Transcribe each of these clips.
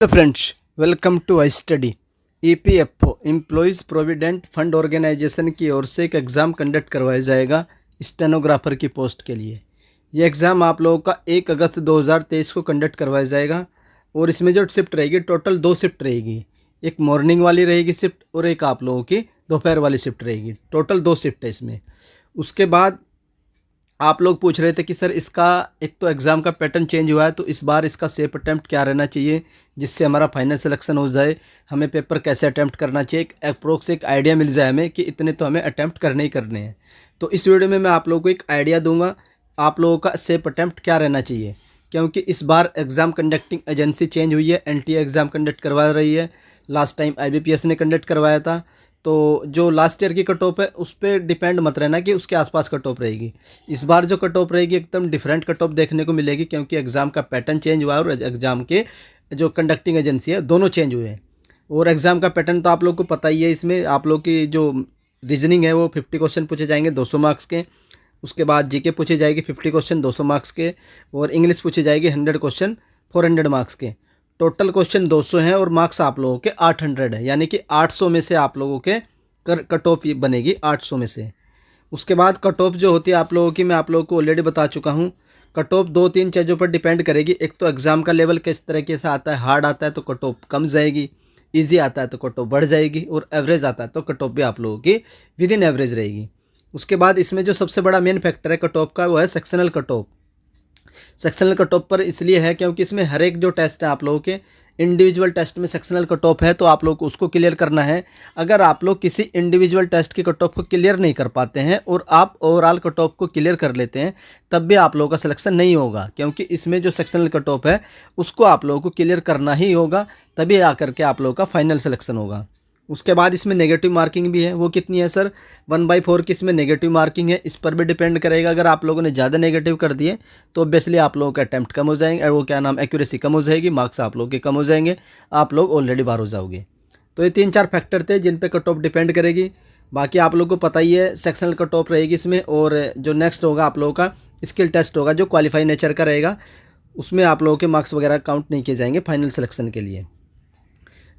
Hello friends, welcome to I study. EPFO employees provident fund organisation की ओर से एक एग्ज़ाम कंडक्ट करवाया जाएगा स्टेनोग्राफर की पोस्ट के लिए। ये एग्ज़ाम आप लोगों का 1 अगस्त 2023 को कंडक्ट करवाया जाएगा और इसमें जो शिफ्ट रहेगी टोटल 2 शिफ्ट रहेगी। एक मॉर्निंग वाली रहेगी शिफ्ट और एक आप लोगों की दोपहर वाली शिफ्ट रहेगी। टोटल 2 शिफ्ट है इसमें। उसके बाद आप लोग पूछ रहे थे कि सर इसका एक तो एग्ज़ाम का पैटर्न चेंज हुआ है, तो इस बार इसका सेफ अटैम्प्ट क्या रहना चाहिए जिससे हमारा फाइनल सिलेक्शन हो जाए, हमें पेपर कैसे अटैम्प्ट करना चाहिए, एक अप्रोक्स एक आइडिया मिल जाए हमें कि इतने तो हमें अटैम्प्ट करने ही करने हैं। तो इस वीडियो में मैं आप लोगों को एक आइडिया दूंगा आप लोगों का सेफ अटैम्प्ट क्या रहना चाहिए, क्योंकि इस बार एग्ज़ाम कंडक्टिंग एजेंसी चेंज हुई है। एनटीए एग्ज़ाम कंडक्ट करवा रही है। लास्ट टाइम आईबीपीएस ने कंडक्ट करवाया था। तो जो लास्ट ईयर की कट ऑफ है उस पर डिपेंड मत रहना कि उसके आसपास कट ऑफ रहेगी। इस बार जो कट ऑफ रहेगी एकदम डिफरेंट कट ऑफ देखने को मिलेगी, क्योंकि एग्ज़ाम का पैटर्न चेंज हुआ है और एग्ज़ाम के जो कंडक्टिंग एजेंसी है दोनों चेंज हुए हैं। और एग्ज़ाम का पैटर्न तो आप लोग को पता ही है। इसमें आप लोग की जो रीजनिंग है वो 50 क्वेश्चन पूछे जाएंगे 200 मार्क्स के। उसके बाद जीके पूछी जाएगी 50 क्वेश्चन 200 मार्क्स के। और इंग्लिश पूछी जाएगी 100 क्वेश्चन 400 मार्क्स के। टोटल क्वेश्चन 200 हैं और मार्क्स आप लोगों के 800 है, यानी कि 800 में से आप लोगों के कट ऑफ बनेगी 800 में से। उसके बाद कट ऑफ जो होती है आप लोगों की, मैं आप लोगों को ऑलरेडी बता चुका हूँ। कट ऑफ 2-3 चीज़ों पर डिपेंड करेगी। एक तो एग्ज़ाम का लेवल किस तरीके से आता है, हार्ड आता है तो कट ऑफ कम जाएगी, ईजी आता है तो कट ऑफ बढ़ जाएगी, और एवरेज आता है तो कट ऑफ भी आप लोगों की विद इन एवरेज रहेगी। उसके बाद इसमें जो सबसे बड़ा मेन फैक्टर है कट ऑफ का, वो है sectional cut off. Sectional cut off पर इसलिए है क्योंकि इसमें हर एक जो टेस्ट है आप लोगों के इंडिविजुअल टेस्ट में सेक्शनल कट ऑफ है, तो आप लोग को उसको क्लियर करना है। अगर आप लोग किसी इंडिविजुअल टेस्ट की कट ऑफ को क्लियर नहीं कर पाते हैं और आप ओवरऑल कट ऑफ को क्लियर कर लेते हैं, तब भी आप लोगों का सिलेक्शन नहीं होगा, क्योंकि इसमें जो सेक्शनल कट ऑफ है उसको आप लोगों को क्लियर करना ही होगा, तभी आकर के आप लोगों का फाइनल सिलेक्शन होगा। उसके बाद इसमें नेगेटिव मार्किंग भी है। वो कितनी है सर? 1/4 की इसमें नेगेटिव मार्किंग है। इस पर भी डिपेंड करेगा। अगर आप लोगों ने ज़्यादा नेगेटिव कर दिए तो ऑब्वियसली आप लोगों का अटैम्प्ट कम हो जाएंगे, और वो क्या नाम एक्यूरेसी कम हो जाएगी, मार्क्स आप लोगों के कम हो जाएंगे, आप लोग ऑलरेडी बाहर हो जाओगे। तो ये 3-4 फैक्टर थे जिन पे कट ऑफ डिपेंड करेगी। बाकी आप लोगों को पता ही है सेक्शनल कट ऑफ रहेगी इसमें। और जो नेक्स्ट होगा आप लोगों का स्किल टेस्ट होगा, जो क्वालिफाई नेचर का रहेगा। उसमें आप लोगों के मार्क्स वगैरह काउंट नहीं किए जाएंगे फाइनल सिलेक्शन के लिए।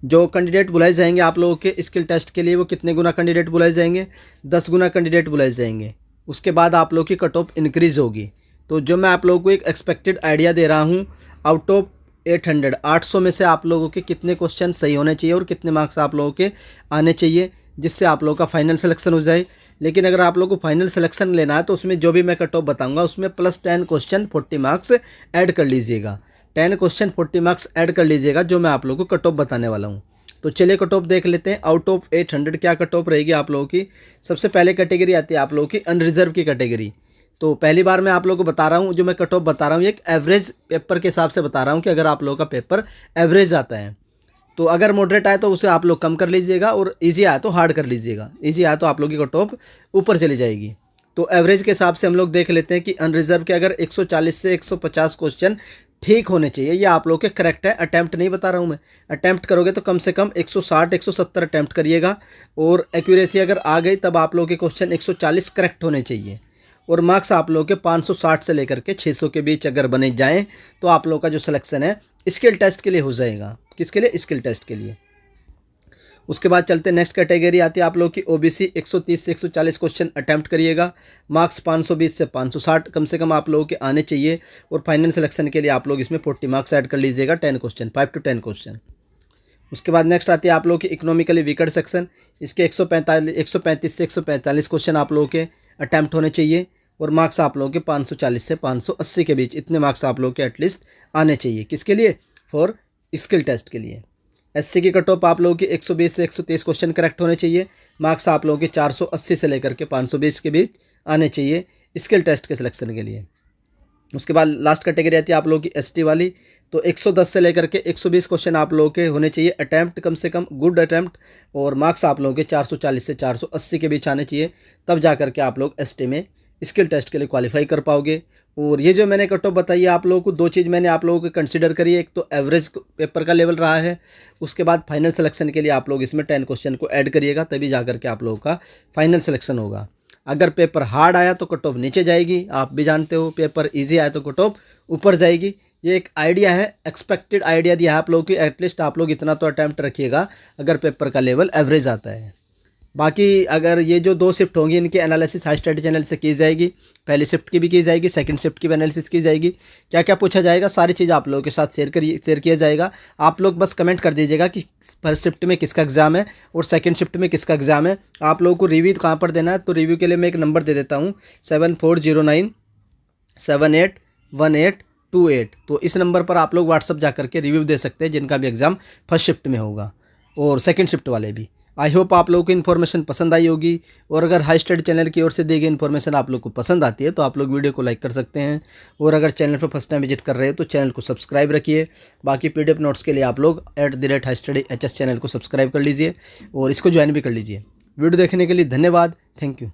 जो कैंडिडेट बुलाए जाएंगे आप लोगों के स्किल टेस्ट के लिए, वो कितने गुना कैंडिडेट बुलाए जाएंगे? 10 गुना कैंडिडेट बुलाए जाएंगे। उसके बाद आप लोगों की कट ऑफ इंक्रीज़ होगी। तो जो मैं आप लोगों को एक एक्सपेक्टेड आइडिया दे रहा हूँ, आउट ऑफ 800 में से आप लोगों के कितने क्वेश्चन सही होने चाहिए और कितने मार्क्स आप लोगों के आने चाहिए, जिससे आप लोगों का फाइनल सिलेक्शन हो जाए। लेकिन अगर आप लोगों को फाइनल सिलेक्शन लेना है तो उसमें जो भी मैं कट ऑफ बताऊँगा उसमें +10 क्वेश्चन 40 मार्क्स ऐड कर लीजिएगा। 10 क्वेश्चन 40 मार्क्स ऐड कर लीजिएगा, जो मैं आप लोगों को कट ऑफ बताने वाला हूँ। तो चलिए कट ऑफ देख लेते हैं। आउट ऑफ 800 क्या कट ऑफ रहेगी आप लोगों की। सबसे पहले कैटेगरी आती है आप लोगों की अनरिजर्व की कैटेगरी। तो पहली बार मैं आप लोगों को बता रहा हूँ, जो मैं कट ऑफ बता रहा हूँ एक एवरेज पेपर के हिसाब से बता रहा हूँ कि अगर आप लोगों का पेपर एवरेज आता है तो अगर मॉडरेट आए तो उसे आप लोग कम कर लीजिएगा, और ईजी आए तो हार्ड कर लीजिएगा। ईजी आए तो आप लोगों की कट ऑफ ऊपर चली जाएगी। तो एवरेज के हिसाब से हम लोग देख लेते हैं कि अनरिजर्व के अगर 140 से 150 क्वेश्चन ठीक होने चाहिए। ये आप लोग के करेक्ट है, अटैम्प्ट नहीं बता रहा हूँ मैं। अटैम्प्ट करोगे तो कम से कम 160-170 अटैम्प्ट करिएगा, और एक्यूरेसी अगर आ गई तब आप लोग के क्वेश्चन 140 करेक्ट होने चाहिए। और मार्क्स आप लोग के 560 से लेकर के 600 के बीच अगर बने जाएँ तो आप लोग का जो सिलेक्शन है स्किल टेस्ट के लिए हो जाएगा। किसके लिए? स्किल टेस्ट के लिए। उसके बाद चलते नेक्स्ट कैटेगरी आती है आप लोग की ओबीसी। 130 से 140 क्वेश्चन अटैम्प्ट करिएगा। मार्क्स 520 से 560 कम से कम आप लोगों के आने चाहिए, और फाइनल सिलेक्शन के लिए आप लोग इसमें 40 मार्क्स ऐड कर लीजिएगा। 10 क्वेश्चन 5 to 10 क्वेश्चन। उसके बाद नेक्स्ट आती है आप लोगों की इकोनॉमिकली वीकर सेक्शन। इसके 135 से 145 क्वेश्चन आप लोगों के अटैम्प्ट होने चाहिए, और मार्क्स आप लोगों के 540 से 580 के बीच इतने मार्क्स आप लोगों के एटलीस्ट आने चाहिए। किसके लिए? फॉर स्किल टेस्ट के लिए। एससी की कट ऑफ आप लोगों की 120 से 130 क्वेश्चन करेक्ट होने चाहिए। मार्क्स आप लोगों के 480 से लेकर के 520 के बीच आने चाहिए स्किल टेस्ट के सिलेक्शन के लिए। उसके बाद लास्ट कैटेगरी आती है आप लोगों की एसटी वाली। तो 110 से लेकर के 120 क्वेश्चन आप लोगों के होने चाहिए अटैम्प्ट, कम से कम गुड अटैम्प्ट, और मार्क्स आप लोगों के 440 से 480 के बीच आने चाहिए। तब जा करके आप लोग एसटी में स्किल टेस्ट के लिए क्वालिफाई कर पाओगे। और ये जो मैंने कट ऑफ बताई है आप लोगों को, 2 चीज़ मैंने आप लोगों को कंसिडर करी है। एक तो एवरेज पेपर का लेवल रहा है, उसके बाद फाइनल सिलेक्शन के लिए आप लोग इसमें 10 क्वेश्चन को ऐड करिएगा, तभी जा करके आप लोगों का फाइनल सिलेक्शन होगा। अगर पेपर हार्ड आया तो कट ऑफ नीचे जाएगी, आप भी जानते हो। पेपर ईजी आया तो कट ऑफ ऊपर जाएगी। ये एक आइडिया है, एक्सपेक्टेड आइडिया दिया है आप लोगों की। एटलीस्ट आप लोग इतना तो अटैम्प्ट रखिएगा अगर पेपर का लेवल एवरेज आता है। बाकी अगर ये जो 2 शिफ्ट होंगी इनकी एनालिसिस हाई स्टडी चैनल से की जाएगी। पहली शिफ्ट की भी की जाएगी, सेकंड शिफ्ट की भी एनालिसिस की जाएगी। क्या क्या पूछा जाएगा सारी चीज़ आप लोगों के साथ शेयर किया जाएगा। आप लोग बस कमेंट कर दीजिएगा कि फर्स्ट शिफ्ट में किसका एग्ज़ाम है और सेकंड शिफ्ट में किसका एग्ज़ाम है। आप लोगों को रिव्यू कहाँ पर देना है, तो रिव्यू के लिए मैं एक नंबर दे देता हूँ 7409781828। तो इस नंबर पर आप लोग व्हाट्सअप जा करके रिव्यू दे सकते हैं जिनका भी एग्ज़ाम फर्स्ट शिफ्ट में होगा और सेकंड शिफ्ट वाले भी। आई होप आप लोगों को इन्फॉर्मेशन पसंद आई होगी। और अगर हाई स्टडी चैनल की ओर से दी गई इन्फॉर्मेशन आप लोग को पसंद आती है तो आप लोग वीडियो को लाइक कर सकते हैं। और अगर चैनल पर फर्स्ट टाइम विजिट कर रहे हो तो चैनल को सब्सक्राइब रखिए। बाकी पीडीएफ नोट्स के लिए आप लोग @highstudyhs चैनल को सब्सक्राइब कर लीजिए और इसको ज्वाइन भी कर लीजिए। वीडियो देखने के लिए धन्यवाद। Thank you.